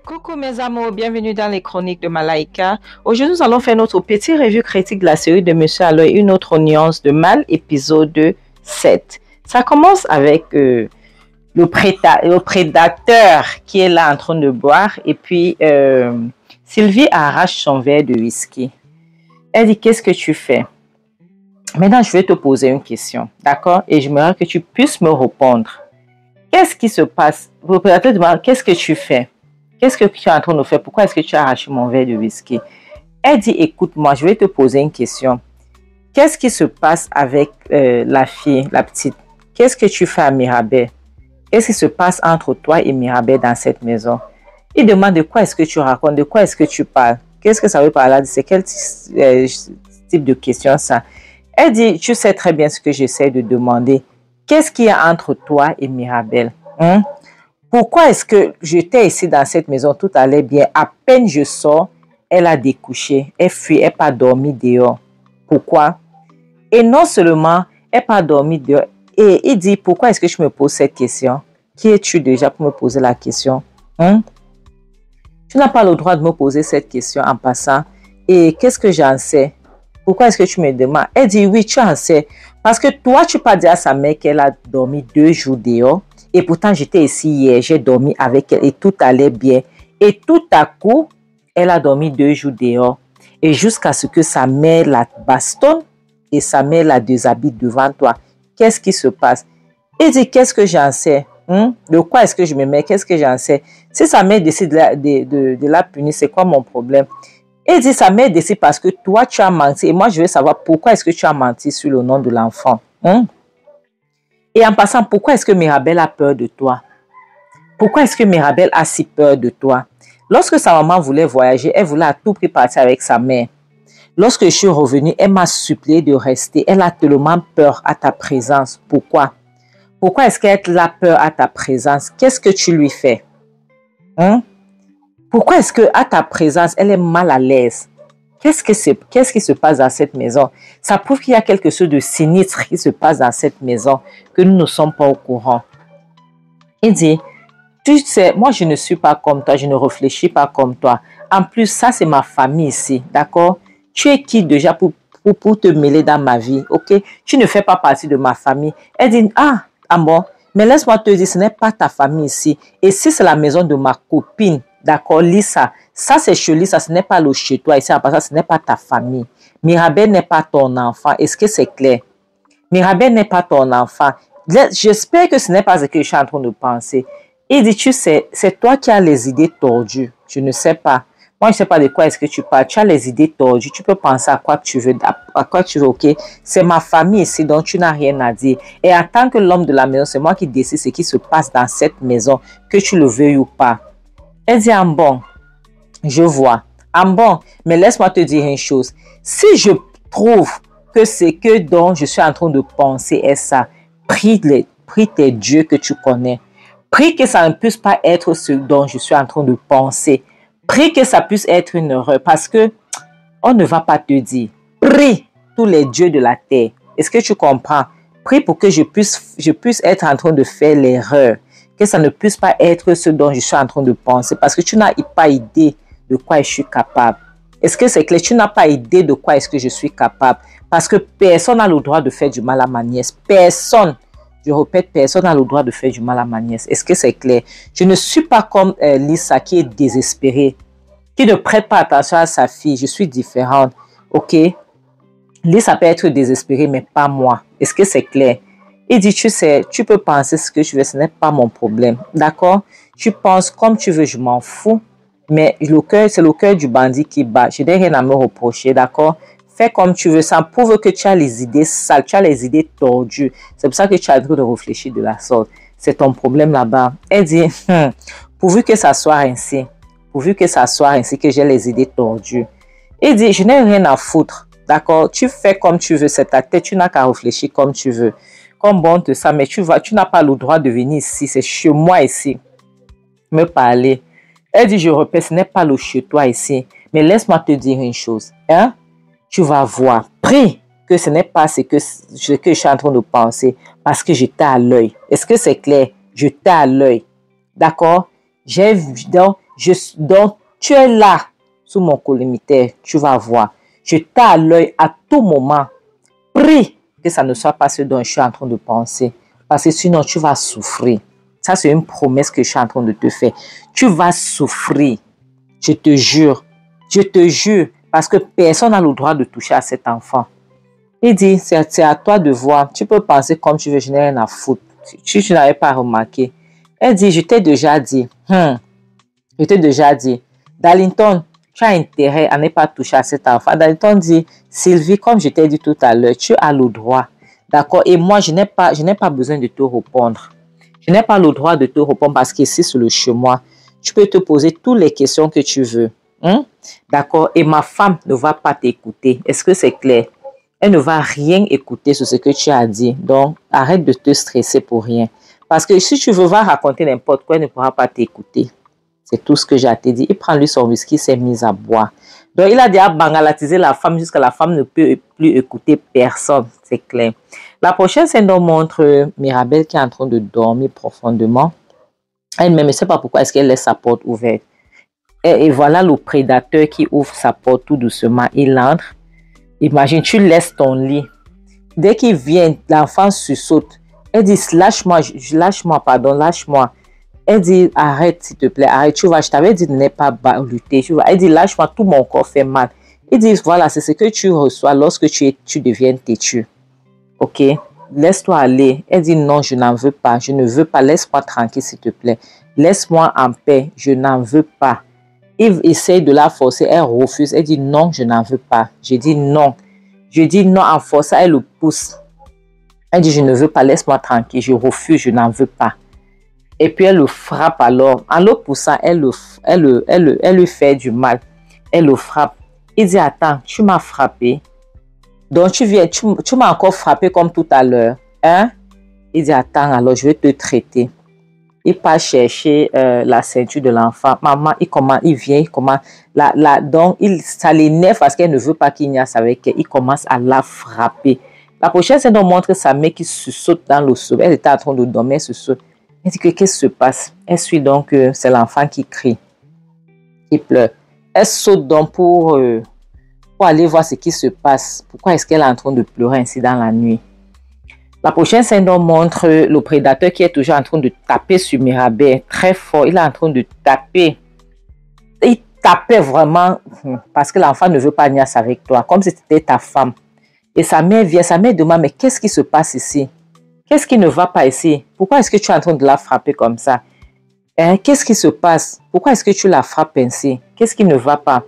Coucou mes amours, bienvenue dans les chroniques de Malaika. Aujourd'hui, nous allons faire notre petite revue critique de la série de Monsieur à l'œil, une autre nuance de mal, épisode 7. Ça commence avec le prédateur qui est là en train de boire et puis Sylvie arrache son verre de whisky. Elle dit, qu'est-ce que tu fais? Maintenant, je vais te poser une question, d'accord? Et j'aimerais que tu puisses me répondre. Qu'est-ce qui se passe? Le prédateur demande, qu'est-ce que tu fais? Qu'est-ce que tu es en train de faire? Pourquoi est-ce que tu as arraché mon verre de whisky? Elle dit, écoute-moi, je vais te poser une question. Qu'est-ce qui se passe avec la fille, la petite? Qu'est-ce que tu fais à Mirabel? Qu'est-ce qui se passe entre toi et Mirabel dans cette maison? Il demande de quoi est-ce que tu racontes, de quoi est-ce que tu parles? Qu'est-ce que ça veut par là? C'est quel type de question ça? Elle dit, tu sais très bien ce que j'essaie de demander. Qu'est-ce qu'il y a entre toi et Mirabel? Pourquoi est-ce que j'étais ici dans cette maison, tout allait bien, à peine je sors, elle a découché, elle fuit, elle n'a pas dormi dehors. Pourquoi? Et non seulement elle n'a pas dormi dehors, et il dit, pourquoi est-ce que je me pose cette question? Qui es-tu déjà pour me poser la question? Tu n'as pas le droit de me poser cette question en passant. Et qu'est-ce que j'en sais? Pourquoi est-ce que tu me demandes? Elle dit, oui, tu en sais. Parce que toi, tu n'as pas dit à sa mère qu'elle a dormi 2 jours dehors. Et pourtant, j'étais ici hier, j'ai dormi avec elle et tout allait bien. Et tout à coup, elle a dormi 2 jours dehors. Et jusqu'à ce que sa mère la bastonne et sa mère la déshabille devant toi. Qu'est-ce qui se passe? Il dit, qu'est-ce que j'en sais? De quoi est-ce que je me mets? Qu'est-ce que j'en sais? Si sa mère décide de la punir, c'est quoi mon problème? Il dit, sa mère décide parce que toi, tu as menti. Et moi, je veux savoir pourquoi est-ce que tu as menti sur le nom de l'enfant. Et en passant, pourquoi est-ce que Mirabel a peur de toi? Pourquoi est-ce que Mirabel a si peur de toi? Lorsque sa maman voulait voyager, elle voulait à tout prix partir avec sa mère. Lorsque je suis revenue, elle m'a supplié de rester. Elle a tellement peur à ta présence. Pourquoi? Pourquoi est-ce qu'elle a peur à ta présence? Qu'est-ce que tu lui fais? Pourquoi est-ce qu'à ta présence, elle est mal à l'aise? Qu'est-ce qui se passe dans cette maison? Ça prouve qu'il y a quelque chose de sinistre qui se passe dans cette maison, que nous ne sommes pas au courant. Il dit, tu sais, moi je ne suis pas comme toi, je ne réfléchis pas comme toi. En plus, ça c'est ma famille ici, d'accord? Tu es qui déjà pour te mêler dans ma vie, ok? Tu ne fais pas partie de ma famille. Elle dit, ah bon, mais laisse-moi te dire, ce n'est pas ta famille ici. Et si c'est la maison de ma copine, d'accord, Lisa, ça c'est chez Lisa, ce n'est pas le chez toi ici, en passant, ce n'est pas ta famille. Mirabel n'est pas ton enfant. Est-ce que c'est clair? Mirabel n'est pas ton enfant. J'espère que ce n'est pas ce que je suis en train de penser. Il dit, tu sais, c'est toi qui as les idées tordues. Je ne sais pas. Moi, je ne sais pas de quoi est-ce que tu parles. Tu as les idées tordues. Tu peux penser à quoi tu veux, ok? C'est ma famille ici, donc tu n'as rien à dire. Et en tant que l'homme de la maison, c'est moi qui décide ce qui se passe dans cette maison, que tu le veuilles ou pas. Elle dit, en bon, je vois. En bon, mais laisse-moi te dire une chose. Si je trouve que c'est que dont je suis en train de penser est ça, prie tes dieux que tu connais. Prie que ça ne puisse pas être ce dont je suis en train de penser. Prie que ça puisse être une erreur parce que on ne va pas te dire. Prie tous les dieux de la terre. Est-ce que tu comprends? Prie pour que je puisse être en train de faire l'erreur. Que ça ne puisse pas être ce dont je suis en train de penser parce que tu n'as pas idée de quoi je suis capable. Est-ce que c'est clair? Tu n'as pas idée de quoi est-ce que je suis capable parce que personne n'a le droit de faire du mal à ma nièce. Personne. Je répète, personne n'a le droit de faire du mal à ma nièce. Est-ce que c'est clair? Je ne suis pas comme Lisa qui est désespérée, qui ne prête pas attention à sa fille. Je suis différente. Ok? Lisa peut être désespérée, mais pas moi. Est-ce que c'est clair? Il dit, tu sais, tu peux penser ce que tu veux, ce n'est pas mon problème. D'accord? Tu penses comme tu veux, je m'en fous. Mais c'est le cœur du bandit qui bat. Je n'ai rien à me reprocher, d'accord? Fais comme tu veux. Ça prouve que tu as les idées sales, tu as les idées tordues. C'est pour ça que tu as le droit de réfléchir de la sorte. C'est ton problème là-bas. Elle dit, pourvu que ça soit ainsi, que j'ai les idées tordues. Il dit, je n'ai rien à foutre, d'accord? Tu fais comme tu veux, c'est ta tête, tu n'as qu'à réfléchir comme tu veux. Comme bon te ça, mais tu n'as pas le droit de venir ici, c'est chez moi ici, me parler. Elle dit, je répète, ce n'est pas le chez toi ici, mais laisse-moi te dire une chose, hein? Tu vas voir, prie que ce n'est pas ce que je suis en train de penser, parce que j'étais à l'œil. Est-ce que c'est clair? J'étais à l'œil, d'accord? Donc, tu es là, sous mon collimitaire, tu vas voir. Je t'ai à l'œil à tout moment. Prie que ça ne soit pas ce dont je suis en train de penser. Parce que sinon, tu vas souffrir. Ça, c'est une promesse que je suis en train de te faire. Tu vas souffrir. Je te jure. Je te jure. Parce que personne n'a le droit de toucher à cet enfant. Il dit, c'est à toi de voir. Tu peux penser comme tu veux, je n'ai rien à foutre. Si tu n'avais pas remarqué. Elle dit, je t'ai déjà dit. Je t'ai déjà dit. Darlington, tu as intérêt à ne pas toucher à cet enfant. Darlington dit, Sylvie, comme je t'ai dit tout à l'heure, tu as le droit. D'accord? Et moi, je n'ai pas besoin de te répondre. Je n'ai pas le droit de te répondre parce qu'ici, sur le chemin, tu peux te poser toutes les questions que tu veux. D'accord? Et ma femme ne va pas t'écouter. Est-ce que c'est clair? Elle ne va rien écouter sur ce que tu as dit. Donc, arrête de te stresser pour rien. Parce que si tu veux raconter n'importe quoi, elle ne pourra pas t'écouter. C'est tout ce que j'ai à te dire. Il prend lui son whisky, s'est mis à boire. Donc, il a déjà bangalatisé la femme jusqu'à la femme ne peut plus écouter personne. C'est clair. La prochaine scène nous montre Mirabel qui est en train de dormir profondément. Elle-même ne sait pas pourquoi est-ce qu'elle laisse sa porte ouverte. Et voilà le prédateur qui ouvre sa porte tout doucement. Il entre. Imagine, tu laisses ton lit. Dès qu'il vient, l'enfant sursaute. Elle dit, lâche-moi, lâche-moi. Elle dit, arrête s'il te plaît, arrête. Tu vois, je t'avais dit de ne pas lutter. Tu vois. Elle dit, lâche-moi, tout mon corps fait mal. Il dit, voilà, c'est ce que tu reçois lorsque tu deviens têtu. Ok, laisse-toi aller. Elle dit, non, je n'en veux pas. Je ne veux pas. Laisse-moi tranquille, s'il te plaît. Laisse-moi en paix. Je n'en veux pas. Il essaie de la forcer. Elle refuse. Elle dit, non, je n'en veux pas. Je dis non. Je dis non en forçant. Elle le pousse. Elle dit, je ne veux pas. Laisse-moi tranquille. Je refuse. Je n'en veux pas. Et puis, elle le frappe alors. En le poussant, elle lui fait du mal. Elle le frappe. Il dit, attends, tu m'as frappé. Donc, tu m'as encore frappé comme tout à l'heure. Hein? Il dit, attends, alors je vais te traiter. Il part chercher la ceinture de l'enfant. Maman, il vient. Donc, ça l'énerve parce qu'elle ne veut pas qu'il niaise avec elle. Il commence à la frapper. La prochaine scène nous montre sa mère qui se saute dans le seau. Elle était en train de dormir, elle se saute. Elle dit que qu'est-ce qui se passe? Elle suit donc, c'est l'enfant qui crie, qui pleure. Elle saute donc pour aller voir ce qui se passe. Pourquoi est-ce qu'elle est en train de pleurer ainsi dans la nuit? La prochaine scène nous montre le prédateur qui est toujours en train de taper sur Mirabel très fort. Il est en train de taper. Il tapait vraiment parce que l'enfant ne veut pas nier avec toi, comme si c'était ta femme. Et sa mère vient, sa mère demande, mais qu'est-ce qui se passe ici? Qu'est-ce qui ne va pas ici? Pourquoi est-ce que tu es en train de la frapper comme ça? Qu'est-ce qui se passe? Pourquoi est-ce que tu la frappes ainsi? Qu'est-ce qui ne va pas?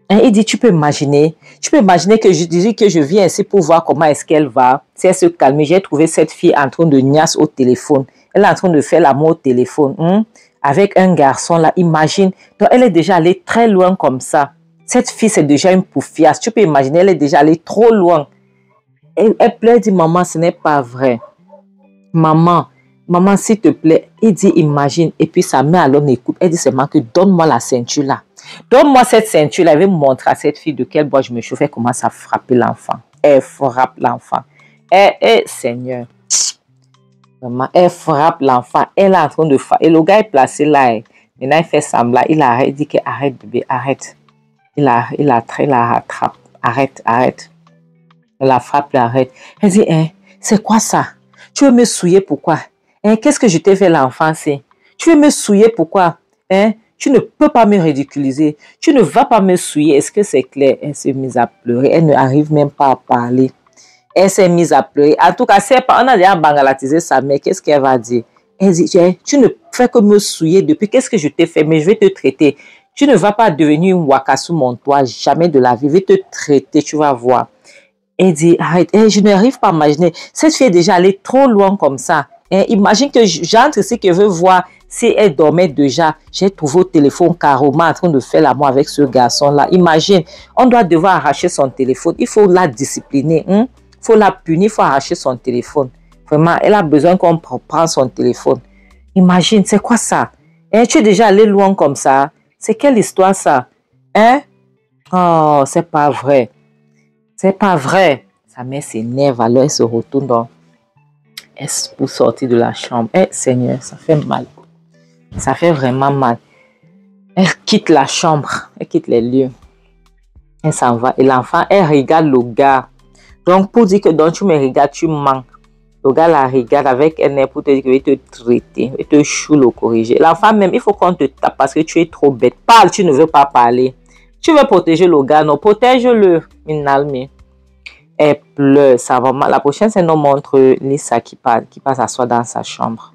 Il dit, tu peux imaginer que je disais que je viens ici pour voir comment est-ce qu'elle va. Si elle se calme, j'ai trouvé cette fille en train de niasse au téléphone. Elle est en train de faire l'amour au téléphone avec un garçon là. Imagine, donc elle est déjà allée très loin comme ça. Cette fille, c'est déjà une poufiasse. Tu peux imaginer, elle est déjà allée trop loin. Elle pleure, dit, maman, ce n'est pas vrai. Maman, s'il te plaît. Il dit, imagine. Et puis sa mère alors n'écoute. Elle dit seulement que donne-moi la ceinture là. Donne-moi cette ceinture là. Elle veut montrer à cette fille de quel bois je me chauffe. Elle commence à frapper l'enfant. Elle frappe l'enfant. Seigneur. Maman, elle frappe l'enfant. Elle est en train de frapper. Et le gars est placé là. Maintenant, il fait semblant. Il arrête. Il dit que arrête bébé, arrête. Il la rattrape. Arrête. Elle la frappe, elle arrête. Elle dit, c'est quoi ça? Tu veux me souiller pourquoi? Qu'est-ce que je t'ai fait l'enfance? Tu veux me souiller pourquoi? Tu ne peux pas me ridiculiser. Tu ne vas pas me souiller. Est-ce que c'est clair? Elle s'est mise à pleurer. Elle n'arrive même pas à parler. Elle s'est mise à pleurer. En tout cas, on a déjà bangalatisé sa mère. Qu'est-ce qu'elle va dire? Elle dit, tu ne fais que me souiller depuis. Qu'est-ce que je t'ai fait? Mais je vais te traiter. Tu ne vas pas devenir une waka sous mon toit. Jamais de la vie. Je vais te traiter. Tu vas voir. Elle dit, arrête, je n'arrive pas à imaginer. Cette fille est déjà allée trop loin comme ça. Imagine que j'entre ici, que je veux voir si elle dormait déjà. J'ai trouvé au téléphone carrément en train de faire l'amour avec ce garçon-là. Imagine, on doit devoir arracher son téléphone. Il faut la discipliner. Il faut la punir, il faut arracher son téléphone. Vraiment, elle a besoin qu'on prenne son téléphone. Imagine, c'est quoi ça? Tu es déjà allé loin comme ça. C'est quelle histoire ça? Oh, c'est pas vrai. C'est pas vrai. Sa mère s'énerve, alors elle se retourne pour sortir de la chambre. Seigneur, ça fait mal. Ça fait vraiment mal. Elle quitte la chambre, elle quitte les lieux. Elle s'en va. Et l'enfant, elle regarde le gars. Donc, pour dire que donc tu me regardes, tu mens. Le gars la regarde avec un air pour te dire qu'il va te traiter, il va te chou le corriger. L'enfant même, il faut qu'on te tape parce que tu es trop bête. Parle, tu ne veux pas parler. Tu veux protéger le gars, non, protège-le. Minalmi. Elle pleure, ça va mal. La prochaine scène nous montre Lisa qui passe s'asseoir dans sa chambre.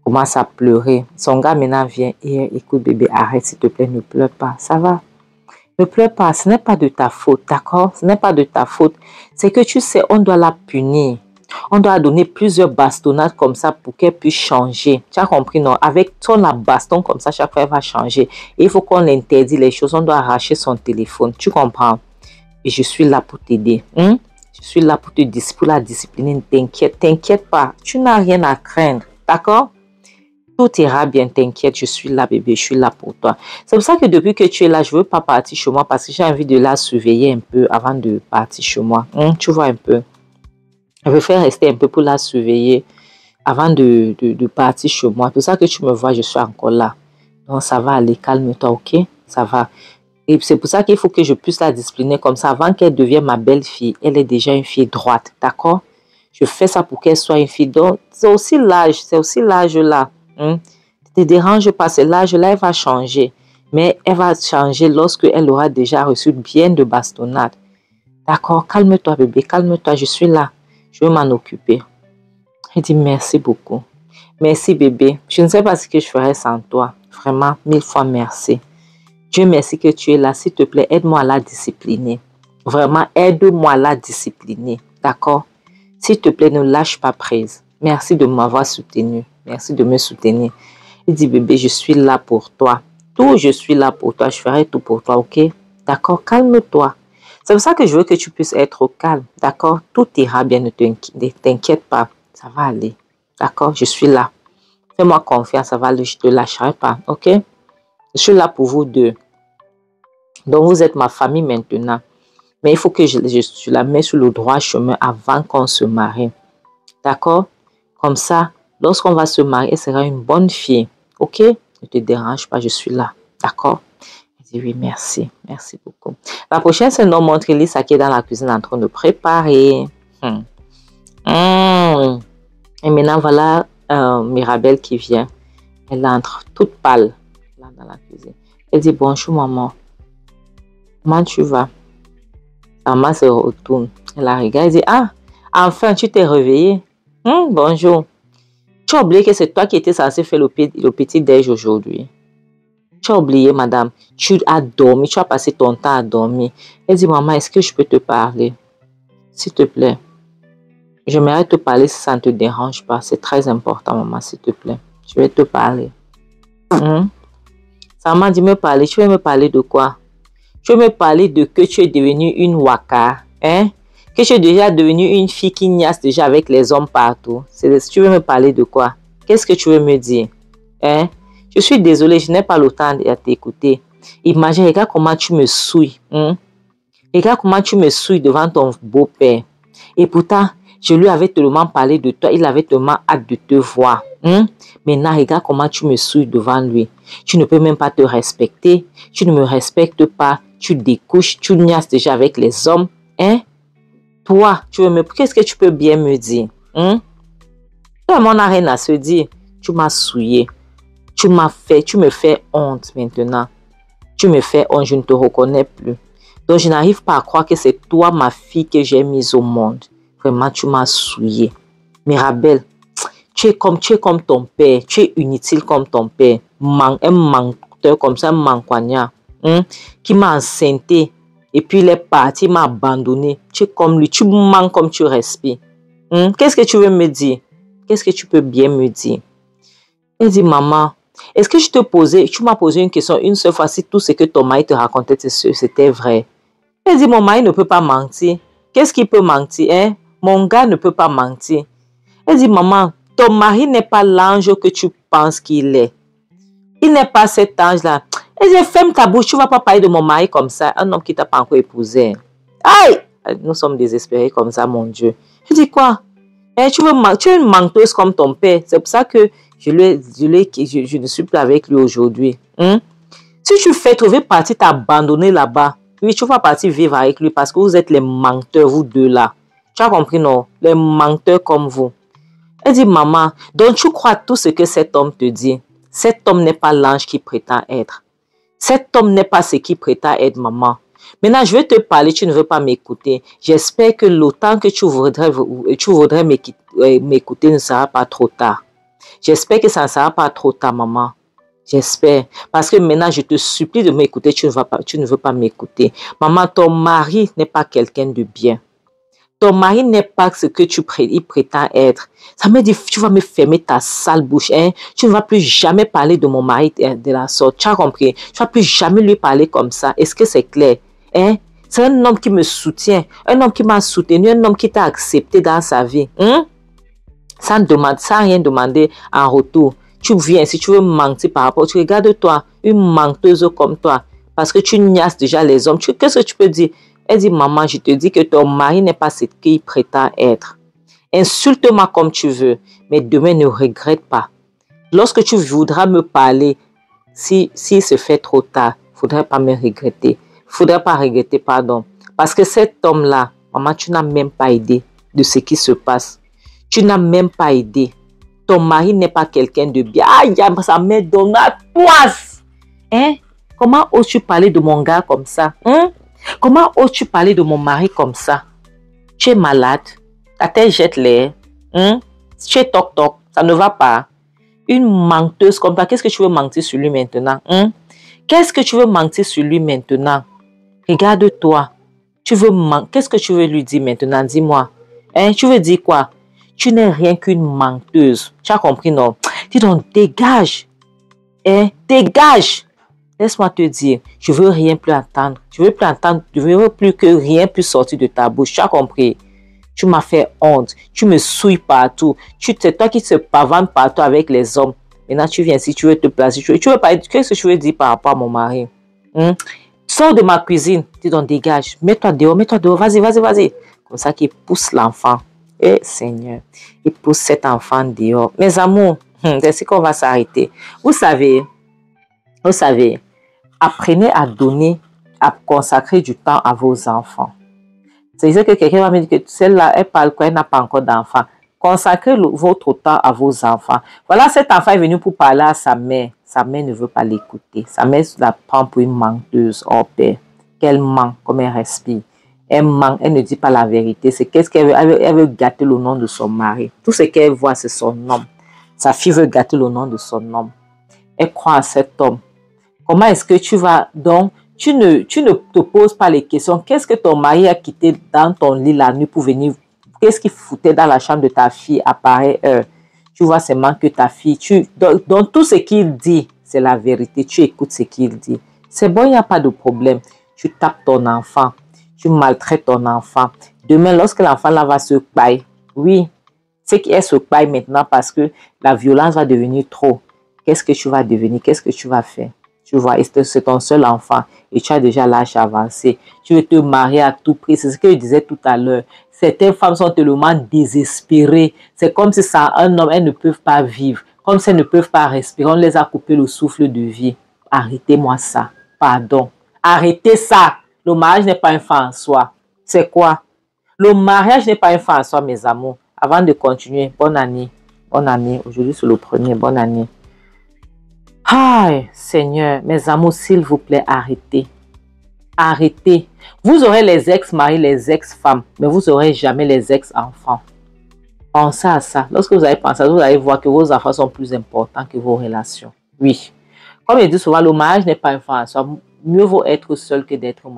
Commence à pleurer. Son gars maintenant vient et écoute bébé, arrête s'il te plaît, ne pleure pas. Ça va? Ne pleure pas, ce n'est pas de ta faute, d'accord? Ce n'est pas de ta faute. C'est que tu sais, on doit la punir. On doit donner plusieurs bastonnades comme ça pour qu'elle puisse changer. Tu as compris, non? Avec son baston comme ça, chaque fois, elle va changer. Et il faut qu'on interdit les choses. On doit arracher son téléphone. Tu comprends? Et je suis là pour t'aider. Je suis là pour pour la discipliner. T'inquiète pas. Tu n'as rien à craindre. D'accord? Tout ira bien, t'inquiète, je suis là, bébé, je suis là pour toi. C'est pour ça que depuis que tu es là, je ne veux pas partir chez moi parce que j'ai envie de la surveiller un peu avant de partir chez moi. Tu vois un peu. Je veux faire rester un peu pour la surveiller avant de partir chez moi. C'est pour ça que tu me vois, je suis encore là. Donc, ça va aller, calme-toi, ok? Ça va. Et c'est pour ça qu'il faut que je puisse la discipliner comme ça. Avant qu'elle devienne ma belle-fille, elle est déjà une fille droite, d'accord? Je fais ça pour qu'elle soit une fille. Donc, c'est aussi l'âge là. Ne te dérange pas, c'est l'âge-là, elle va changer. Mais elle va changer lorsqu'elle aura déjà reçu bien de bastonnades. D'accord, calme-toi bébé, calme-toi, je suis là. Je vais m'en occuper. Elle dit merci beaucoup. Merci bébé. Je ne sais pas ce que je ferais sans toi. Vraiment, 1000 fois merci. Dieu merci que tu es là. S'il te plaît, aide-moi à la discipliner. Vraiment, aide-moi à la discipliner. D'accord? S'il te plaît, ne lâche pas prise. Merci de m'avoir soutenu. Merci de me soutenir. Il dit, bébé, je suis là pour toi. Je suis là pour toi. Je ferai tout pour toi, ok? D'accord? Calme-toi. C'est pour ça que je veux que tu puisses être calme. D'accord? Tout ira bien. Ne t'inquiète pas. Ça va aller. D'accord? Je suis là. Fais-moi confiance. Ça va aller. Je ne te lâcherai pas. Ok? Je suis là pour vous deux. Donc, vous êtes ma famille maintenant. Mais il faut que je la mette sur le droit chemin avant qu'on se marie. D'accord? Comme ça, lorsqu'on va se marier, elle sera une bonne fille. Ok? Ne te dérange pas, je suis là. D'accord? Elle dit oui, merci. Merci beaucoup. La prochaine, c'est nous montre Lisa qui est dans la cuisine en train de préparer. Et maintenant, voilà Mirabelle qui vient. Elle entre toute pâle là dans la cuisine. Elle dit bonjour maman. Comment tu vas? Maman se retourne. Elle la regarde. Elle dit ah, enfin tu t'es réveillée. Bonjour. Tu as oublié que c'est toi qui étais censé faire le petit déj aujourd'hui. Tu as oublié, madame. Tu as dormi. Tu as passé ton temps à dormir. Elle dit, maman, est-ce que je peux te parler? S'il te plaît. J'aimerais te parler si ça ne te dérange pas. C'est très important, maman, s'il te plaît. Je vais te parler. Ça m'a dit me parler. Tu veux me parler de quoi? Tu veux me parler de que tu es devenue une waka, hein? Que tu es déjà devenue une fille qui niaise déjà avec les hommes partout. Tu veux me parler de quoi? Qu'est-ce que tu veux me dire? Hein? Je suis désolée, je n'ai pas le temps de t'écouter. Imagine, regarde comment tu me souilles. Regarde comment tu me souilles devant ton beau-père. Et pourtant, je lui avais tellement parlé de toi, il avait tellement hâte de te voir. Maintenant, regarde comment tu me souilles devant lui. Tu ne peux même pas te respecter. Tu ne me respectes pas. Tu découches, tu niaises déjà avec les hommes. Hein? Toi, qu'est-ce que tu peux bien me dire? Toi, on n'a rien à se dire. Tu m'as souillé. Tu me fais honte maintenant. Tu me fais honte, je ne te reconnais plus. Donc, je n'arrive pas à croire que c'est toi, ma fille, que j'ai mise au monde. Vraiment, tu m'as souillé. Mirabelle, tu es comme ton père. Tu es inutile comme ton père. Un menteur comme ça, un manquognat. Qui m'a enceinté. Et puis, il est parti, il m'a abandonné. Tu es comme lui. Tu manques comme tu respires. Qu'est-ce que tu veux me dire? Qu'est-ce que tu peux bien me dire? Elle dit, maman, est-ce que tu m'as posé une question une seule fois si tout ce que ton mari te racontait, c'était vrai? Elle dit, mon mari ne peut pas mentir. Qu'est-ce qu'il peut mentir, hein? Mon gars ne peut pas mentir. Elle dit, maman, ton mari n'est pas l'ange que tu penses qu'il est. Il n'est pas cet ange-là. Elle dit, ferme ta bouche, tu ne vas pas parler de mon mari comme ça. Un homme qui t'a pas encore épousé. Aïe! Nous sommes désespérés comme ça, mon Dieu. Elle dit, quoi? Tu es une menteuse comme ton père. C'est pour ça que je ne suis plus avec lui aujourd'hui. Si tu fais, tu veux partir t'abandonner là-bas. Oui, tu vas partir vivre avec lui parce que vous êtes les menteurs, vous deux là. Tu as compris, non? Les menteurs comme vous. Elle dit, maman, donc tu crois tout ce que cet homme te dit? Cet homme n'est pas l'ange qui prétend être. Cet homme n'est pas ce qui prétend être, maman. Maintenant, je vais te parler, tu ne veux pas m'écouter. J'espère que l'autant que tu voudrais m'écouter ne sera pas trop tard. J'espère que ça ne sera pas trop tard, maman. J'espère. Parce que maintenant, je te supplie de m'écouter, tu ne veux pas m'écouter. Maman, ton mari n'est pas quelqu'un de bien. Ton mari n'est pas ce que il prétend être. Ça me dit, tu vas me fermer ta sale bouche. Hein? Tu ne vas plus jamais parler de mon mari de la sorte. Tu as compris? Tu ne vas plus jamais lui parler comme ça. Est-ce que c'est clair? Hein? C'est un homme qui me soutient. Un homme qui m'a soutenu. Un homme qui t'a accepté dans sa vie. Hein? Sans rien demander en retour. Tu viens, si tu veux mentir par rapport, tu regardes toi, une menteuse comme toi. Parce que tu niaises déjà les hommes. Qu'est-ce que tu peux dire? Elle dit, maman, je te dis que ton mari n'est pas ce qu'il prétend être. Insulte-moi comme tu veux, mais demain ne regrette pas. Lorsque tu voudras me parler, s'il se fait trop tard, il ne faudrait pas me regretter. Il ne faudrait pas regretter, pardon. Parce que cet homme-là, maman, tu n'as même pas idée de ce qui se passe. Tu n'as même pas idée. Ton mari n'est pas quelqu'un de bien. Aïe, ça me donne la poisse. Hein? Comment oses-tu parler de mon gars comme ça? Hein? Comment oses-tu parler de mon mari comme ça? Tu es malade, ta tête jette l'air. Hein? Tu es toc-toc, ça ne va pas. Une menteuse comme toi, qu'est-ce que tu veux mentir sur lui maintenant? Hein? Qu'est-ce que tu veux mentir sur lui maintenant? Regarde-toi. Qu'est-ce que tu veux lui dire maintenant? Dis-moi. Hein? Tu veux dire quoi? Tu n'es rien qu'une menteuse. Tu as compris, non? Dis donc, dégage. Hein? Dégage. Laisse-moi te dire, je veux rien plus entendre. Je veux plus entendre, je veux plus que rien puisse sortir de ta bouche. Tu as compris? Tu m'as fait honte. Tu me souilles partout. C'est toi qui te pavane partout avec les hommes. Maintenant, tu viens ici, tu veux te placer. Tu veux pas. Qu'est-ce que tu veux dire par rapport à mon mari? Sors de ma cuisine. Dis donc, dégage. Mets-toi dehors, Vas-y, vas-y, vas-y. Comme ça qu'il pousse l'enfant. Eh, Seigneur, il pousse cet enfant dehors. Mes amours, c'est ainsi qu'on va s'arrêter. Vous savez, apprenez à donner, à consacrer du temps à vos enfants. C'est-à-dire que quelqu'un va me dire que celle-là, elle parle quoi, elle n'a pas encore d'enfant. Consacrez votre temps à vos enfants. Voilà, cet enfant est venu pour parler à sa mère. Sa mère ne veut pas l'écouter. Sa mère la prend pour une menteuse. Oh père, qu'elle ment comme elle respire. Elle ment, elle ne dit pas la vérité. C'est qu'est-ce qu'elle veut? Elle veut gâter le nom de son mari. Tout ce qu'elle voit, c'est son homme. Sa fille veut gâter le nom de son homme. Elle croit à cet homme. Comment est-ce que tu vas donc, tu ne te poses pas les questions. Qu'est-ce que ton mari a quitté dans ton lit la nuit pour venir? Qu'est-ce qu'il foutait dans la chambre de ta fille à pareille heure? Tu vois seulement que ta fille, donc tout ce qu'il dit, c'est la vérité. Tu écoutes ce qu'il dit. C'est bon, il n'y a pas de problème. Tu tapes ton enfant. Tu maltraites ton enfant. Demain, lorsque l'enfant là va se pailler, oui, c'est qu'elle se paille maintenant parce que la violence va devenir trop. Qu'est-ce que tu vas devenir? Qu'est-ce que tu vas faire? Tu vois, c'est ton seul enfant et tu as déjà l'âge avancé. Tu veux te marier à tout prix. C'est ce que je disais tout à l'heure. Certaines femmes sont tellement désespérées. C'est comme si sans un homme, elles ne peuvent pas vivre. Comme si elles ne peuvent pas respirer. On les a coupé le souffle de vie. Arrêtez-moi ça. Pardon. Arrêtez ça. Le mariage n'est pas un fin en soi. C'est quoi? Le mariage n'est pas un fin en soi, mes amours. Avant de continuer, bonne année. Bonne année. Aujourd'hui, c'est le 1er. Bonne année. Aïe, Seigneur, mes amours, s'il vous plaît, arrêtez. Arrêtez. Vous aurez les ex-maris, les ex-femmes, mais vous n'aurez jamais les ex-enfants. Pensez à ça. Lorsque vous allez penser à ça, vous allez voir que vos enfants sont plus importants que vos relations. Oui. Comme je dis souvent, le mariage n'est pas un fin en soi. Mieux vaut être seul que d'être marié.